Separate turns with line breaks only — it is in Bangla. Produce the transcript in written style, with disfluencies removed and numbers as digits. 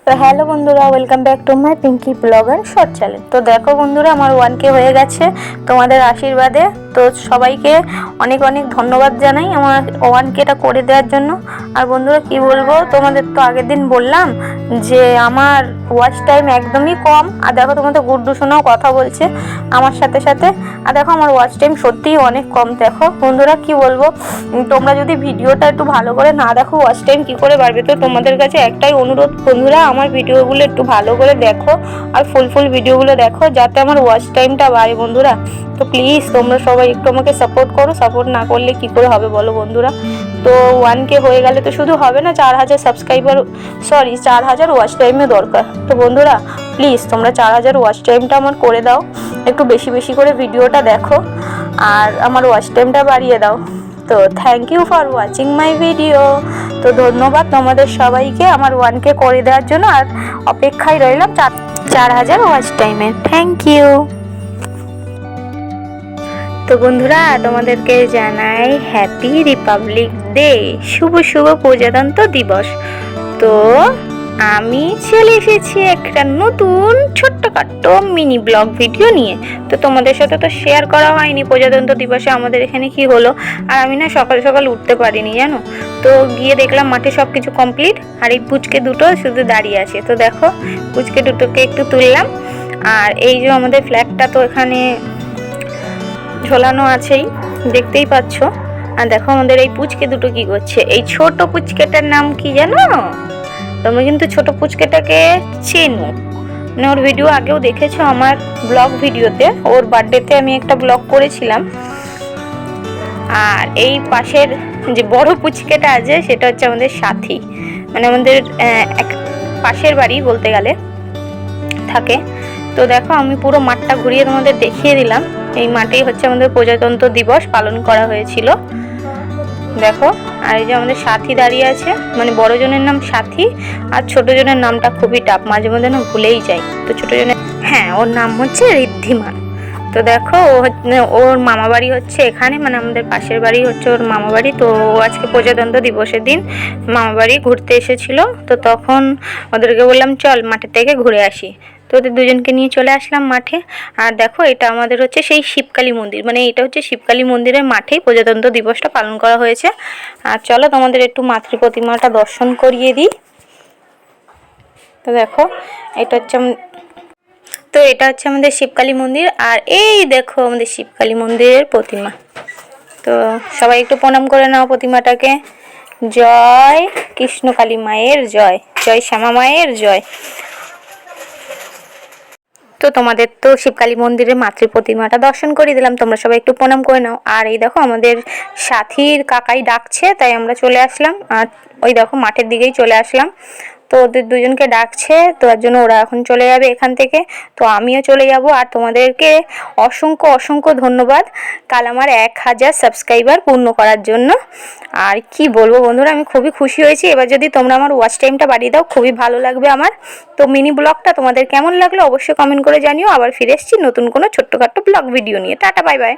তো হ্যালো বন্ধুরা, welcome back to my Pinky blogger short channel. তো দেখো বন্ধুরা, আমার 1K হয়ে গেছে তোমাদের আশীর্বাদে। তো সবাইকে অনেক অনেক ধন্যবাদ জানাই আমার 1Kটা করে দেওয়ার জন্য। আর বন্ধুরা কি বলবো, তোমাদের তো আগের দিন বললাম যে আমার ওয়াচ টাইম একদমই কম। আর দেখো তোমাদের গুড্ডু শোনাও কথা বলছে আমার সাথে সাথে। আর দেখো আমার ওয়াচ টাইম সত্যিই অনেক কম। দেখো বন্ধুরা কি বলবো, তোমরা যদি ভিডিওটা একটু ভালো করে না দেখো ওয়াচ টাইম কী করে বাড়বে। তো তোমাদের কাছে একটাই অনুরোধ বন্ধুরা, আমার ভিডিওগুলো একটু ভালো করে দেখো আর ফুল ভিডিওগুলো দেখো যাতে আমার ওয়াচ টাইমটা বাড়ে বন্ধুরা। তো প্লিজ তোমরা সবাই একটু আমাকে সাপোর্ট করো। সাপোর্ট না করলে কি করে হবে বলো বন্ধুরা। তো 1K হয়ে গেলে তো শুধু হবে না, 4000 সাবস্ক্রাইবার 4000 ওয়াচ টাইমে দরকার। তো বন্ধুরা প্লিজ তোমরা 4000 ওয়াচ টাইমটা আমার করে দাও, একটু বেশি বেশি করে ভিডিওটা দেখো আর আমার ওয়াচ টাইমটা বাড়িয়ে দাও। তো thank you for watching my video. তো ধন্যবাদ তোমাদের সবাইকে আমার 1K করে দেওয়ার জন্য। আর অপেক্ষায় রইলাম 4000 ওয়াচ টাইমের। Thank you. তো বন্ধুরা তোমাদেরকে জানাই হ্যাপি রিপাবলিক ডে, শুভ প্রজাতন্ত্র দিবস। তো আমি চলে এসেছি একটা নতুন ছোট্টখাট্ট মিনি ব্লগ ভিডিও নিয়ে। তো তোমাদের সাথে তো শেয়ার করা হয়নি প্রজাতন্ত্র দিবসে আমাদের এখানে কি হলো। আর আমি না সকাল সকাল উঠতে পারিনি জানো। তো গিয়ে দেখলাম মাঠে সব কিছু কমপ্লিট, আর এই পুচকে দুটো শুধু দাঁড়িয়ে আছে। তো দেখো পুচকে দুটোকে একটু তুললাম। আর এই যে আমাদের ফ্ল্যাগটা তো এখানে ঝোলানো আছেই, দেখতেই পাচ্ছ। আর দেখো আমাদের এই পুচকে দুটো কি করছে। এই ছোট পুচকেটার নাম কি জানো? তোমরা কিন্তু ছোট পুচকেটাকে চেনো, মানে ওর ভিডিও আগেও দেখেছো আমার ব্লগ ভিডিওতে। ওর বার্থডেতে আমি একটা ব্লগ করেছিলাম। আর এই পাশের যে বড় পুচকেটা আছে সেটা হচ্ছে আমাদের সাথী, মানে আমাদের এক পাশের বাড়ি বলতে গেলে থাকে। তো দেখো আমি পুরো মাঠটা ঘুরিয়ে তোমাদের দেখিয়ে দিলাম। এই মাঠেই হচ্ছে আমাদের প্রজাতন্ত্র দিবস পালন করা হয়েছিল দেখো। আর এই যে আমাদের সাথী দাঁড়িয়ে আছে, মানে বড় জনের নাম সাথী আর ছোট জনের নামটা খুবই টাফ, মাঝে মধ্যে না ভুলেই যাই। তো ছোট জনের, হ্যাঁ ওর নাম হচ্ছে ঋদ্ধিমান। তো দেখো ওর মামা বাড়ি হচ্ছে এখানে, মানে আমাদের পাশের বাড়ি হচ্ছে ওর মামা বাড়ি। তো আজকে প্রজাতন্ত্র দিবসের দিন মামা বাড়ি ঘুরতে এসেছিল। তো তখন ওদেরকে বললাম চল মাঠের থেকে ঘুরে আসি। তো ওদের দুজনকে নিয়ে চলে আসলাম মাঠে। আর দেখো এটা আমাদের হচ্ছে সেই শিবকালী মন্দির, মানে এটা হচ্ছে শিবকালী মন্দিরের মাঠেই প্রজাতন্ত্র দিবসটা পালন করা হয়েছে। আর চলো তোমাদের একটু মাতৃ প্রতিমাটা দর্শন করিয়ে দিই। তো দেখো এটা হচ্ছে আমাদের শিবকালী মন্দির। আর এই দেখো আমাদের শিবকালী মন্দিরের প্রতিমা। তো সবাই একটু প্রণাম করে নাও প্রতিমাটাকে। জয় কৃষ্ণকালী মায়ের জয়, জয় শ্যামা মায়ের জয়। তো তোমাদের তো শিবকালী মন্দিরের মাতৃ প্রতিমাটা দর্শন করে দিলাম, তোমরা সবাই একটু প্রণাম করে নাও। আর এই দেখো আমাদের সাথীর কাকাই ডাকছে, তাই আমরা চলে আসলাম। আর ওই দেখো মাঠের দিকেই চলে আসলাম। তো ওদের দুজনকে ডাকছে, তো তার জন্য ওরা এখন চলে যাবে এখান থেকে। তো আমিও চলে যাব। আর তোমাদেরকে অসংখ্য ধন্যবাদ কাল আমার 1000 সাবস্ক্রাইবার পূর্ণ করার জন্য। আর কি বলবো বন্ধুরা, আমি খুবই খুশি হয়েছি। এবার যদি তোমরা আমার ওয়াচ টাইমটা বাড়িয়ে দাও খুবই ভালো লাগবে আমার। তো মিনি ব্লগটা তোমাদের কেমন লাগলো অবশ্যই কমেন্ট করে জানিও। আবার ফিরে এসেছি নতুন কোনো ছোট্টখাট্ট ব্লগ ভিডিও নিয়ে। Tata bye bye.